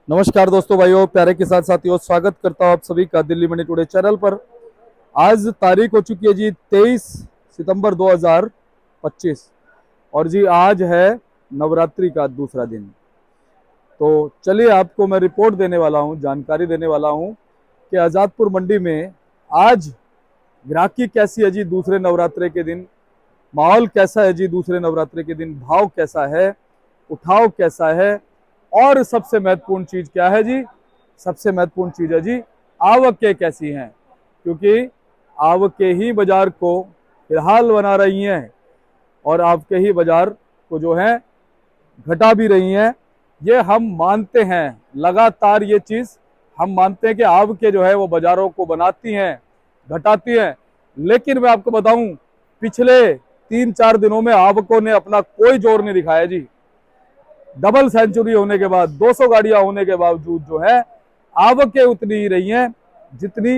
नमस्कार दोस्तों, भाइयों, प्यारे किसान साथियों, स्वागत करता हूं आप सभी का दिल्ली मंडी टुडे चैनल पर। आज तारीख हो चुकी है जी 23 सितंबर 2025 और जी आज है नवरात्रि का दूसरा दिन। तो चलिए आपको मैं रिपोर्ट देने वाला हूं, जानकारी देने वाला हूं कि आज़ादपुर मंडी में आज ग्राहकी कैसी है जी दूसरे नवरात्रि के दिन, माहौल कैसा है जी दूसरे नवरात्रि के दिन, भाव कैसा है, उठाव कैसा है और सबसे महत्वपूर्ण चीज क्या है जी, सबसे महत्वपूर्ण चीज है जी आवकें कैसी हैं, क्योंकि आवकें ही बाजार को फिलहाल बना रही हैं और आवकें ही बाजार को जो है घटा भी रही हैं। ये हम मानते हैं, लगातार ये चीज हम मानते हैं कि आवकें जो है वो बाजारों को बनाती हैं, घटाती हैं। लेकिन मैं आपको बताऊं, पिछले 3-4 दिनों में आवकों ने अपना कोई जोर नहीं दिखाया जी। डबल सेंचुरी होने के बाद 200 गाड़ियां होने के बावजूद जो है आवकें उतनी ही रही हैं जितनी,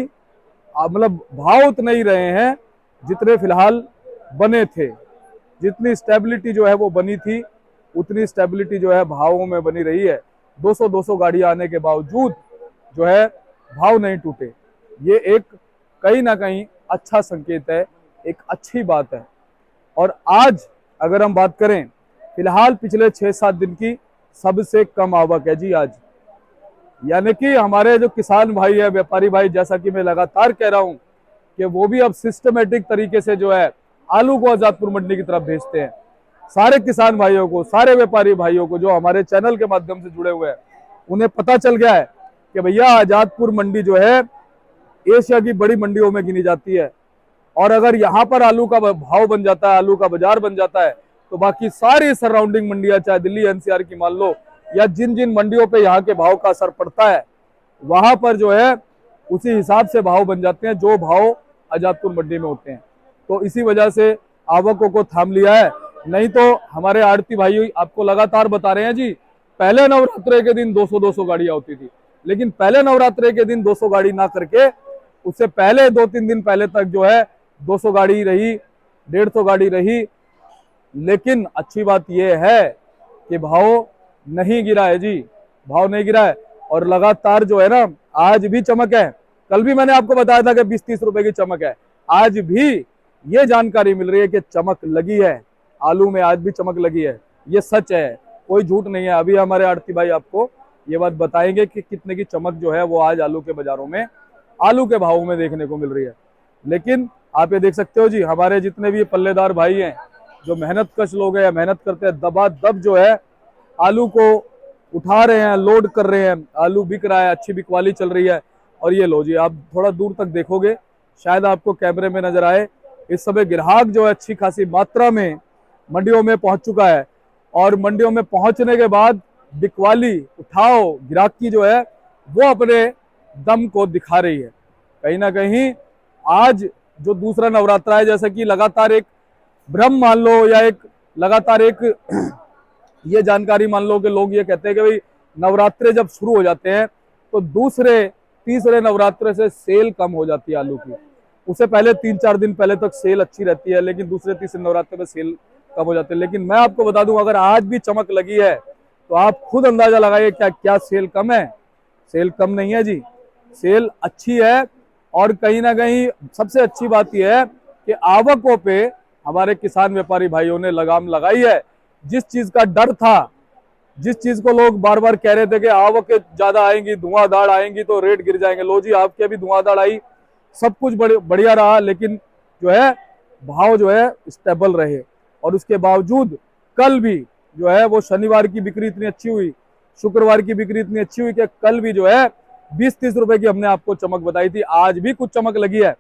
मतलब भाव उतने ही रहे हैं जितने फिलहाल बने थे। जितनी स्टेबिलिटी जो है वो बनी थी उतनी स्टेबिलिटी जो है भावों में बनी रही है। 200 गाड़ियां आने के बावजूद जो है भाव नहीं टूटे। ये एक कहीं ना कहीं अच्छा संकेत है, एक अच्छी बात है। और आज अगर हम बात करें, फिलहाल पिछले 6-7 दिन की सबसे कम आवक है जी आज। यानी कि हमारे जो किसान भाई है, व्यापारी भाई, जैसा कि मैं लगातार कह रहा हूं कि वो भी अब सिस्टमेटिक तरीके से जो है आलू को आजादपुर मंडी की तरफ भेजते हैं। सारे किसान भाइयों को, सारे व्यापारी भाइयों को जो हमारे चैनल के माध्यम से जुड़े हुए हैं, उन्हें पता चल गया है कि भैया आजादपुर मंडी जो है एशिया की बड़ी मंडियों में गिनी जाती है और अगर यहाँ पर आलू का भाव बन जाता है, आलू का बाजार बन जाता है, तो बाकी सारी सराउंडिंग मंडियां, चाहे दिल्ली एनसीआर की मान लो, या जिन जिन मंडियों पे यहाँ के भाव का असर पड़ता है, वहां पर जो है उसी हिसाब से भाव बन जाते हैं जो भाव आजादपुर मंडी में होते हैं। तो इसी वजह से आवकों को थाम लिया है। नहीं तो हमारे आड़ती भाई आपको लगातार बता रहे हैं जी, पहले नवरात्रे के दिन 200 गाड़ियां होती थी, लेकिन पहले नवरात्रे के दिन 200 गाड़ी ना करके उससे पहले 2-3 दिन पहले तक जो है 200 गाड़ी रही, 150 गाड़ी रही। लेकिन अच्छी बात यह है कि भाव नहीं गिरा है जी, भाव नहीं गिरा है और लगातार जो है ना आज भी चमक है। कल भी मैंने आपको बताया था कि 20-30 रुपए की चमक है, आज भी ये जानकारी मिल रही है कि चमक लगी है आलू में, आज भी चमक लगी है। ये सच है, कोई झूठ नहीं है। अभी हमारे आड़ती भाई आपको ये बात बताएंगे कि कितने की चमक जो है वो आज आलू के बाजारों में, आलू के भावों में देखने को मिल रही है। लेकिन आप ये देख सकते हो जी, हमारे जितने भी पल्लेदार भाई हैं, जो मेहनत कश लोग हैं, मेहनत करते हैं, दबादब जो है आलू को उठा रहे हैं, लोड कर रहे हैं, आलू बिक रहा है, अच्छी बिकवाली चल रही है। और ये लो जी, आप थोड़ा दूर तक देखोगे, शायद आपको कैमरे में नजर आए, इस समय ग्राहक जो है अच्छी खासी मात्रा में मंडियों में पहुंच चुका है और मंडियों में पहुंचने के बाद बिकवाली, उठाओ, ग्राहकी जो है वो अपने दम को दिखा रही है। कहीं ना कहीं आज जो दूसरा नवरात्रा है, जैसा कि लगातार एक भ्रम मान लो या एक लगातार एक ये जानकारी मान लो कि लोग ये कहते हैं कि भाई नवरात्रे जब शुरू हो जाते हैं तो दूसरे तीसरे नवरात्रे से सेल कम हो जाती है आलू की। उससे पहले 3-4 दिन पहले तक सेल अच्छी रहती है, लेकिन दूसरे तीसरे नवरात्रे में सेल कम हो जाती है। लेकिन मैं आपको बता दूं, अगर आज भी चमक लगी है तो आप खुद अंदाजा लगाइए क्या क्या सेल कम है। सेल कम नहीं है जी, सेल अच्छी है। और कहीं ना कहीं सबसे अच्छी बात यह है कि आवकों पे हमारे किसान व्यापारी भाइयों ने लगाम लगाई है। जिस चीज का डर था, जिस चीज को लोग बार बार कह रहे थे कि आवकें ज्यादा आएंगी, धुआंधार आएंगी तो रेट गिर जाएंगे, लो जी आपके भी धुआंधार आई, सब कुछ बढ़िया रहा, लेकिन जो है भाव जो है स्टेबल रहे। और उसके बावजूद कल भी जो है वो शनिवार की बिक्री इतनी अच्छी हुई, शुक्रवार की बिक्री इतनी अच्छी हुई कि कल भी जो है 20-30 रुपए की हमने आपको चमक बताई थी। आज भी कुछ चमक लगी है,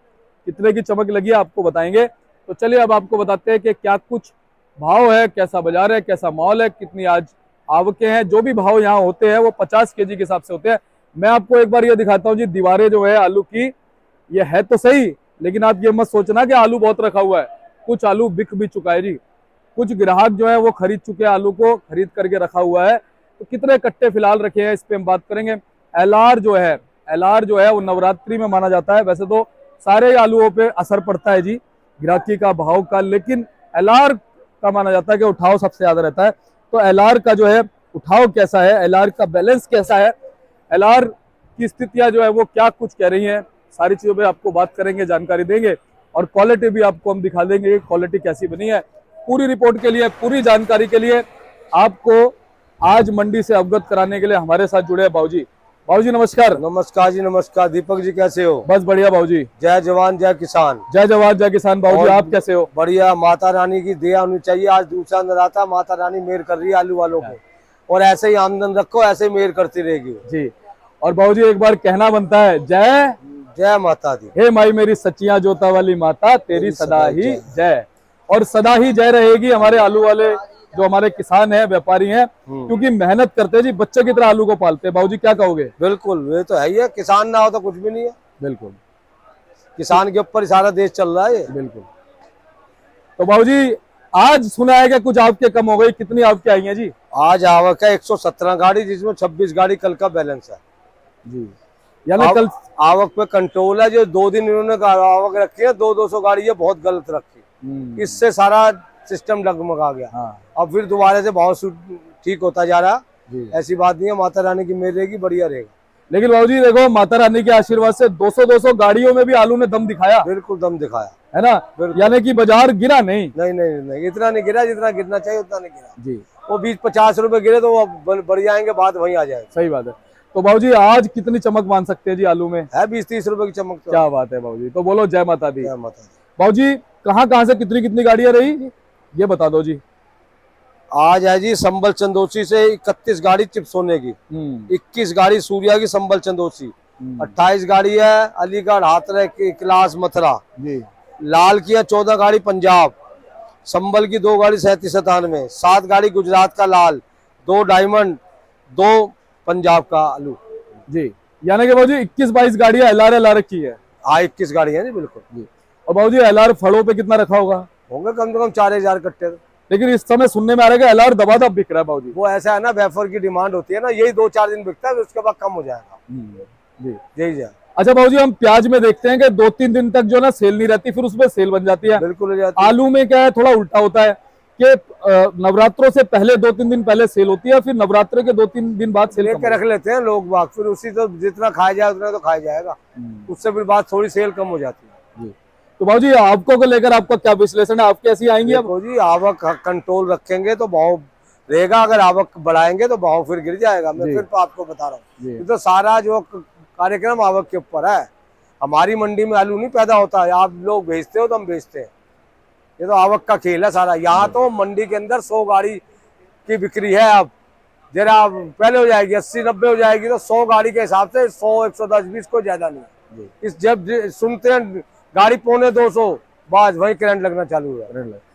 कितने की चमक लगी है आपको बताएंगे। तो चलिए अब आपको बताते हैं कि क्या कुछ भाव है, कैसा बाजार है, कैसा माहौल है, कितनी आज आवकें हैं। जो भी भाव यहाँ होते हैं वो 50 केजी के हिसाब से होते हैं। मैं आपको एक बार ये दिखाता हूँ जी, दीवारें जो है आलू की, ये है तो सही, लेकिन आप ये मत सोचना कि आलू बहुत रखा हुआ है। कुछ आलू बिक भी चुका है जी, कुछ ग्राहक जो है वो खरीद चुके हैं, आलू को खरीद करके रखा हुआ है। तो कितने कट्टे फिलहाल रखे हैं इस पे हम बात करेंगे। एलआर जो है, एलआर जो है वो नवरात्रि में माना जाता है। वैसे तो सारे आलूओं पे असर पड़ता है जी ग्राहकी का, भाव का, लेकिन एलआर का माना जाता है कि उठाव सबसे ज्यादा रहता है। तो एलआर का जो है उठाव कैसा है, एलआर का बैलेंस कैसा है, एलआर की स्थितियां जो है वो क्या कुछ कह रही हैं, सारी चीजों पे आपको बात करेंगे, जानकारी देंगे और क्वालिटी भी आपको हम दिखा देंगे, क्वालिटी कैसी बनी है। पूरी रिपोर्ट के लिए, पूरी जानकारी के लिए आपको आज मंडी से अवगत कराने के लिए हमारे साथ जुड़े हैं बाबूजी। बाबूजी नमस्कार। नमस्कार जी, नमस्कार। दीपक जी कैसे हो? बस बढ़िया बाबूजी। जय जवान जय किसान। जय जवान जय किसान। बाबूजी आप कैसे हो? बढ़िया, माता रानी की दया होनी चाहिए। आज दूसरा नराता, माता रानी मेहर कर रही है आलू वालों को, और ऐसे ही आमदन रखो, ऐसे ही मेहर करती रहेगी जी। और बाबूजी एक बार कहना बनता है, जय जय माता दी। हे माई मेरी सच्चियां जोता वाली माता, तेरी सदा ही जय। और सदा ही जय रहेगी हमारे आलू वाले जो हमारे किसान हैं, व्यापारी हैं, क्योंकि मेहनत करते हैं जी, बच्चे की तरह आलू को पालते हैं। बाबूजी क्या कहोगे? बिल्कुल, ये तो है ही है। किसान ना हो तो कुछ भी नहीं है। बिल्कुल, किसान के ऊपर सारा देश चल रहा है। बिल्कुल। तो बाबूजी आज सुना है कि कुछ आपके कम हो गई, कितनी आपकी आई है जी? आज आवक है 117 गाड़ी, जिसमें 26 गाड़ी कल का बैलेंस है जी। यानी कल आवक पे कंट्रोल है। जो 2 दिन इन्होंने आवक रखी है, 200 गाड़ी है, बहुत गलत रखी। इससे सारा सिस्टम डगमगा गया। हाँ। अब फिर दोबारा से भाव ठीक होता जा रहा। ऐसी बात नहीं है, माता रानी की मेहर रहेगी, बढ़िया रहेगा। लेकिन बाबूजी देखो, माता रानी के आशीर्वाद से 200 गाड़ियों में भी आलू ने दम दिखाया। बिल्कुल दम दिखाया है ना, यानी कि बाजार गिरा नहीं। नहीं, इतना नहीं गिरा जितना गिरना चाहिए, उतना नहीं गिरा जी। वो 20-50 रुपए गिरे तो वो बढ़ जाएंगे, बात वहीं आ जाएगी। सही बात है। तो बाबूजी आज कितनी चमक मान सकते हैं जी आलू में? है 20-30 रुपए की चमक। तो क्या बात है बाबूजी। तो बोलो जय माता दी। जय माता दी। बाबूजी कहाँ से कितनी कितनी गाड़ियां रही ये बता दो जी। आज है जी संबल चंदोसी से 31 गाड़ी चिप्स होने की, 21 गाड़ी सूर्या की संबल चंदोसी, 28 गाड़ी है अलीगढ़ हाथरस की क्लास मथुरा जी। लाल की है 14 गाड़ी पंजाब, संबल की 2 गाड़ी 3797, 7 गाड़ी गुजरात का लाल, 2 डायमंड, 2 पंजाब का आलू जी। यानी कि बाबूजी 21-22 गाड़ियां एलआर रखी है। हाँ 21 गाड़ी है जी, बिल्कुल जी। और बाबूजी एलआर फड़ों पे कितना रखा होगा? होंगे कम से कम 4000 कट्टे। लेकिन इस समय सुनने में आ रहा है एलआर दबादब बिक रहा है बाबूजी। वो ऐसा है ना, वेफर की डिमांड होती है ना, यही 2-4 दिन बिकता है, उसके बाद कम हो जाएगा जी। यही। अच्छा बाबूजी, हम प्याज में देखते हैं कि 2-3 दिन तक जो ना सेल नहीं रहती, फिर उसमें सेल बन जाती है। बिल्कुल हो जाती है। आलू में क्या है, थोड़ा उल्टा होता है कि नवरात्रों से पहले 2-3 दिन पहले सेल होती है, फिर नवरात्र के 2-3 दिन बाद सेल लेके रख लेते हैं लोग बाग, फिर उसी तो जितना खाया जाए उतना तो खाया जाएगा, उससे फिर बात थोड़ी सेल कम हो जाती है जी। तो बाबूजी आपको को लेकर आपका क्या विश्लेषण है, आप कैसी आएंगी? अब जी आवक कंट्रोल रखेंगे तो भाव रहेगा, अगर आवक बढ़ाएंगे तो भाव फिर गिर जाएगा। मैं फिर आपको बता रहा हूँ, तो सारा जो कार्यक्रम आवक के ऊपर है। हमारी मंडी में आलू नहीं पैदा होता है, आप लोग भेजते हो तो हम बेचते हैं, ये तो आवक का खेल है सारा। यहाँ तो मंडी के अंदर 100 गाड़ी की बिक्री है। अब जरा पहले हो जाएगी 80-90 हो जाएगी, तो 100 गाड़ी के हिसाब से 100-110-20 को ज्यादा नहीं। इस जब सुनते हैं गाड़ी 250 बस वही करंट लगना चालू है,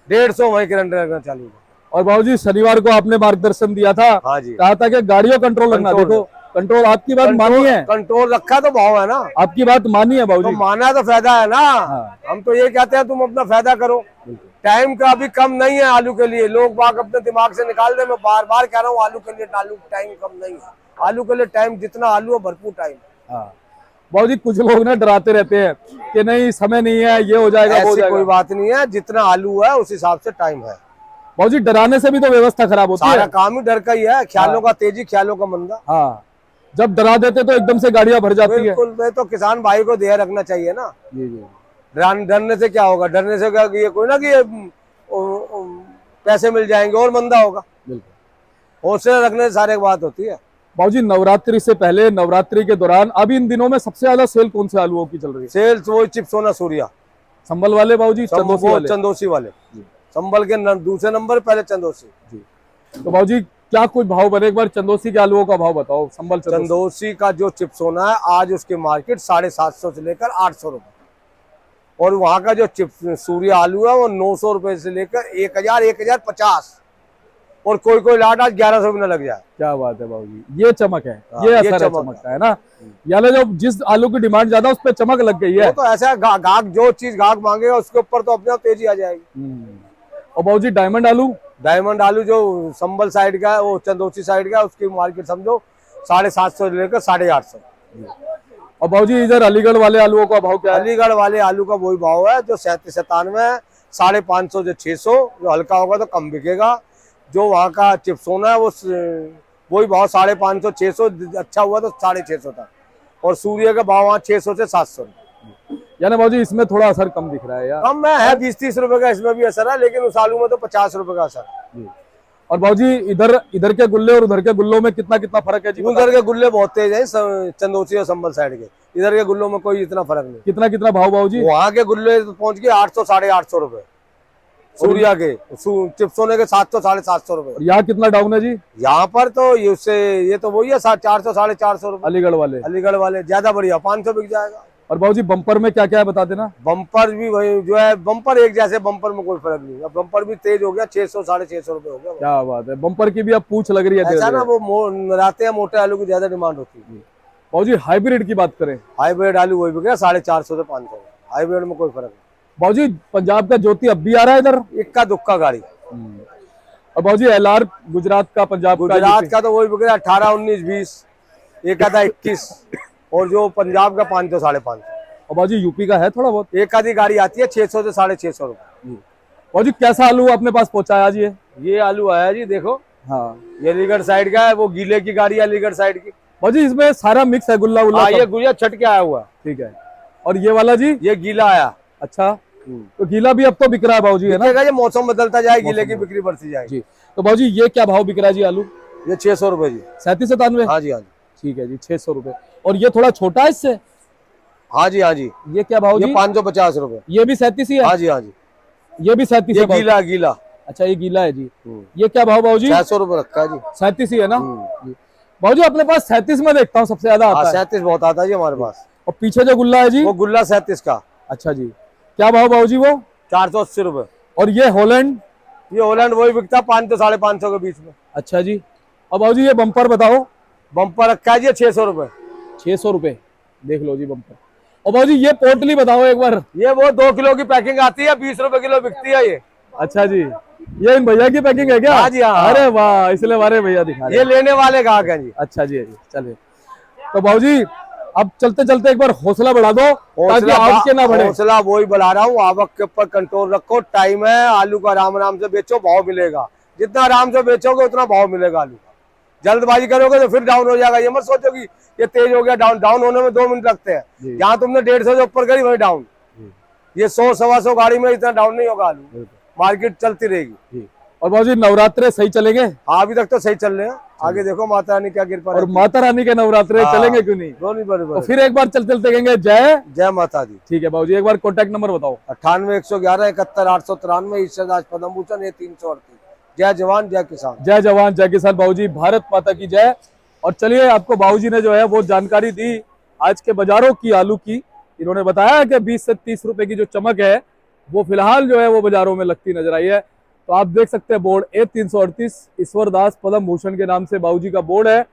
150 वही करंट लगना चालू है। और बाबूजी शनिवार को आपने मार्गदर्शन दिया था, हाँ जी, कहा था कि गाड़ियों कंट्रोल रखना। देखो कंट्रोल, आपकी बात मानी है, कंट्रोल रखा तो भाव है ना। आपकी बात मानी है बाबूजी, तो माना तो फायदा है ना। हम तो ये कहते हैं तुम अपना फायदा करो। टाइम का अभी कम नहीं है आलू के लिए, लोग बाग अपने दिमाग से निकाल दे। मैं बार बार कह रहा हूँ, आलू के लिए टाइम कम नहीं है। आलू के लिए टाइम जितना आलू है, भरपूर टाइम। बाबूजी कुछ लोग ना डराते रहते हैं कि नहीं समय नहीं है, ये हो जाएगा वो हो जाएगा। कोई बात नहीं है, जितना आलू है उस हिसाब से टाइम है। बाबूजी डराने से भी तो व्यवस्था खराब होती है। सारा काम ही डर का ही है, ख्यालों का तेजी, ख्यालों का मंदा। हाँ, जब डरा देते तो एकदम से गाड़ियां भर जाती है। बिल्कुल, तो किसान भाई को धैर्य रखना चाहिए ना। जी जी। डरने से क्या होगा? डरने से क्या, ये कोई ना कि ये पैसे मिल जाएंगे और मंदा होगा। बिल्कुल, हौसला रखने से सारे बात होती है। बाबूजी नवरात्रि से पहले, नवरात्रि के दौरान, अभी इन दिनों में सबसे ज्यादा सेल कौन से आलूओं की चल रही है? सेल वो चिप्स होना सूर्या, संबल वाले बाबूजी, चंदोसी वाले। संबल के दूसरे नंबर, पहले चंदोसी जी। तो बाबूजी क्या कुछ भाव बने, एक बार चंदोसी के आलूओं का भाव बताओ। संबल चंदोसी का जो चिप्स होना है, आज उसकी मार्केट 750 से लेकर 800 रुपए, और वहां का जो चिप्स सूर्या आलू है वो 900 रुपए से लेकर 1000-1050, और कोई लाट आज 1100 में न लग जाए। क्या बात है बाबूजी, ये चमक है, ये असर है, चमक है ना। यानी जो जिस आलू की डिमांड ज्यादा उस पर चमक लग गई है। तो ऐसा गाहक जो चीज गाहक मांगेगा उसके ऊपर तो अपने आप तेजी आ जाएगी। और बाबूजी डायमंड आलू जो संबल साइड का है, वो चंदोसी साइड का है, उसकी मार्केट समझो 750 से लेकर 850। और बाबूजी इधर अलीगढ़ वाले आलूओं का भाव क्या है? अलीगढ़ वाले आलू का वही भाव है जो 3797 है, 550 से 600। जो हल्का होगा तो कम बिकेगा। जो वहाँ का चिप्स होना है वो वही भाव 550 600, अच्छा हुआ तो 650 तक। और सूर्य का भाव वहाँ 600 से 700। यानी भाजी इसमें थोड़ा असर कम दिख रहा है यार। कम में है 20-30 रुपए का इसमें भी असर है, लेकिन उस आलू में तो 50 रुपए का असर है। जी। और भाजी इधर के गुल्ले और उधर के गुल्लों में कितना कितना फर्क है जी? उधर के गुल्ले बहुत तेज है, चंदौसी और संबल साइड के। इधर के गुल्लों में कोई इतना फर्क नहीं। कितना कितना भाव भाजी? वहाँ के गुल्ले तो पहुंच गए 800 850 रुपए सूर्या के, चिप्सोने के 700 750 रुपए। यहाँ कितना डाउन है जी? यहाँ पर तो ये तो वही है 400 450 रुपए। अलीगढ़ वाले ज्यादा बढ़िया 500 बिक जाएगा। और भाजी बम्पर में क्या क्या है बता देना। बम्पर भी वही जो है, बम्पर एक जैसे, बम्पर में कोई फर्क नहीं है। बम्पर भी तेज हो गया, 600 650 रुपए हो गया। क्या बात है, बम्पर की भी अब पूछ लग रही है ऐसा ना, वो राते हैं मोटे आलू की ज्यादा डिमांड होती है। भाजी हाइब्रिड की बात करें, हाइब्रिड आलू वही बिक रहा 450 से 500। हाइब्रिड में कोई फर्क नहीं। भाजी पंजाब का ज्योति अब भी आ रहा है इधर, इक्का दुक्का गाड़ी। और भाजी LR गुजरात का, पंजाब का तो वही बिक रहा 18 19 20, एक आधा 21, और जो पंजाब का 500 550। और भाजी यूपी का है थोड़ा बहुत, एक आधी गाड़ी आती है 600 से 650 रुपए। भाजी कैसा आलू अपने पास पहुंचाया जी? ये आलू आया जी, देखो। हाँ, ये अलीगढ़ साइड का है, वो गीले की गाड़ी है अलीगढ़ साइड की। भाजी इसमें सारा मिक्स है, गुल्ला गुल्ला। ये गुड़िया छट के आया हुआ। ठीक है। और ये वाला जी? ये गीला आया। अच्छा, तो गीला भी अब तो बिक रहा है भाजी, है ना? ये मौसम बदलता जाए, गीले की बिक्री बढ़ती जाएगी। तो भाजी ये क्या भाव बिक रहा है जी आलू? ये 600 रुपए जी। 37 97? हाँ जी हाँ जी। ठीक है जी, 600 रुपए। और ये थोड़ा छोटा है इससे? हाँ जी हाँ जी। ये क्या भाव जी? 550 रुपए। ये भी 37 ही है? हाँ जी हाँ जी। ये भी 37 है? गीला गीला। अच्छा, ये गीला है जी। ये क्या भाव भाजी? 600 रुपए रखा है जी। 37 ही है ना भाजी? अपने पास 37 में देखता हूँ सबसे ज्यादा आता है। 37 बहुत आता है जी हमारे पास। और पीछे जो गुल्ला है जी? वो गुल्ला 37 का। अच्छा जी, क्या भाव भाजी वो? 480 रुपए। और ये हॉलैंड? ये हॉलैंड वही बिकता 500 550 के बीच में। अच्छा जी। और भाजी ये बम्पर बताओ। बम्पर रखा है जी 600 रुपए। 600 रुपए, देख लो जी बम्पर। और भाजी ये पोटली बताओ एक बार। ये वो 2 किलो की पैकिंग आती है, 20 रुपए किलो बिकती है ये। अच्छा जी, ये इन भैया की पैकिंग है क्या? हाँ जी हाँ। अरे वाह, इसलिए हमारे भैया दिखा रहे ये लेने वाले ग्राहक हैं जी। अच्छा जी, चलिए। तो भाजी अब चलते चलते एक बार हौसला बढ़ा दो, ताकि आवक के ना बढ़े। हौसला वही बढ़ा रहा हूँ, आवक के ऊपर कंट्रोल रखो। टाइम है, आलू का आराम आराम से बेचो, भाव मिलेगा। जितना आराम से बेचोगे उतना भाव मिलेगा आलू का। जल्दबाजी करोगे तो फिर डाउन हो जाएगा। ये मत सोचो कि ये तेज हो गया, डाउन होने में 2 मिनट लगते हैं। जहाँ तुमने 150 से ऊपर करी वही डाउन। ये 100 सवा 100 गाड़ी में इतना डाउन नहीं होगा आलू, मार्केट चलती रहेगी। और भाजी नवरात्रे सही चलेंगे? हाँ, अभी तक तो सही चल रहे हैं। आगे देखो माता रानी क्या कृपा। और माता रानी के नवरात्रे चलेंगे क्यों नहीं? तो फिर एक बार चलते चलते कहेंगे जय जय माता दी। ठीक है भाजी, एक बार कॉन्टेक्ट नंबर बताओ। 98 111 71 893 ईश्वरदास पदम भूषण, ये 338। जय जवान जय किसान। जय जवान जय किसान। बाबूजी भारत माता की जय। और चलिए, आपको बाबूजी ने जो है वो जानकारी दी आज के बाजारों की, आलू की। इन्होंने बताया कि 20 से 30 रुपए की जो चमक है वो फिलहाल जो है वो बाजारों में लगती नजर आई है। तो आप देख सकते हैं बोर्ड A338 ईश्वरदास पदम भूषण के नाम से बाबूजी का बोर्ड है।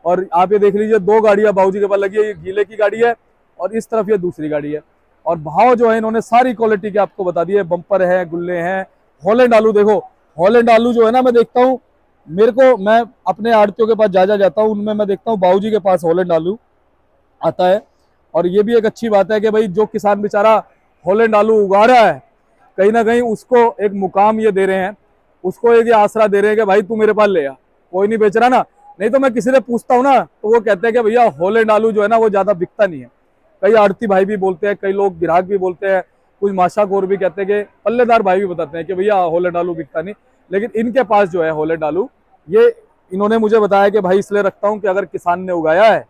और आप ये देख लीजिए, 2 गाड़ियां बाबूजी के पास लगी है। ये गीले की गाड़ी है और इस तरफ ये दूसरी गाड़ी है। और भाव जो है इन्होंने सारी क्वालिटी के आपको बता दिए। बम्पर है, गुल्ले हैं, हॉलैंड आलू। देखो हॉलैंड आलू जो है ना, मैं देखता हूँ, मैं अपने आड़तियों के पास जाता हूँ, उनमें मैं देखता हूँ बाबूजी के पास हॉलैंड आलू आता है। और ये भी एक अच्छी बात है कि भाई जो किसान बेचारा हॉलैंड आलू उगा रहा है, कहीं ना कहीं उसको एक मुकाम ये दे रहे हैं, उसको एक आसरा दे रहे हैं कि भाई तू मेरे पास ले आ, कोई नहीं बेच रहा ना। नहीं तो मैं किसी से पूछता हूँ ना, तो वो कहते हैं कि भैया हॉलैंड आलू जो है ना वो ज्यादा बिकता नहीं है। कई आड़ती भाई भी बोलते हैं, कई लोग ग्राहक भी बोलते हैं, कुछ माशाखोर भी कहते हैं, कि पल्लेदार भाई भी बताते हैं कि भैया हॉलैंड आलू बिकता नहीं। लेकिन इनके पास जो है हॉलैंड आलू, ये इन्होंने मुझे बताया कि भाई इसलिए रखता हूँ कि अगर किसान ने उगाया है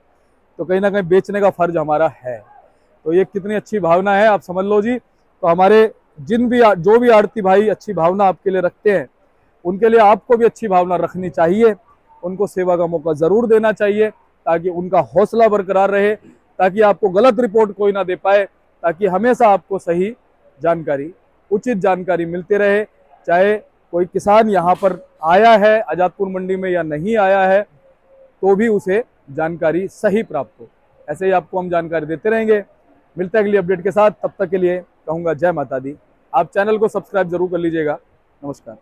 तो कहीं ना कहीं बेचने का फर्ज हमारा है। तो ये कितनी अच्छी भावना है, आप समझ लो जी। तो हमारे जो भी आड़ती भाई अच्छी भावना आपके लिए रखते हैं, उनके लिए आपको भी अच्छी भावना रखनी चाहिए। उनको सेवा का मौका जरूर देना चाहिए, ताकि उनका हौसला बरकरार रहे, ताकि आपको गलत रिपोर्ट कोई ना दे पाए, ताकि हमेशा आपको सही जानकारी, उचित जानकारी मिलती रहे। चाहे कोई किसान यहाँ पर आया है आजादपुर मंडी में या नहीं आया है, तो भी उसे जानकारी सही प्राप्त हो। ऐसे ही आपको हम जानकारी देते रहेंगे। मिलते हैं अगली अपडेट के साथ, तब तक के लिए कहूँगा जय माता दी। आप चैनल को सब्सक्राइब जरूर कर लीजिएगा। नमस्कार।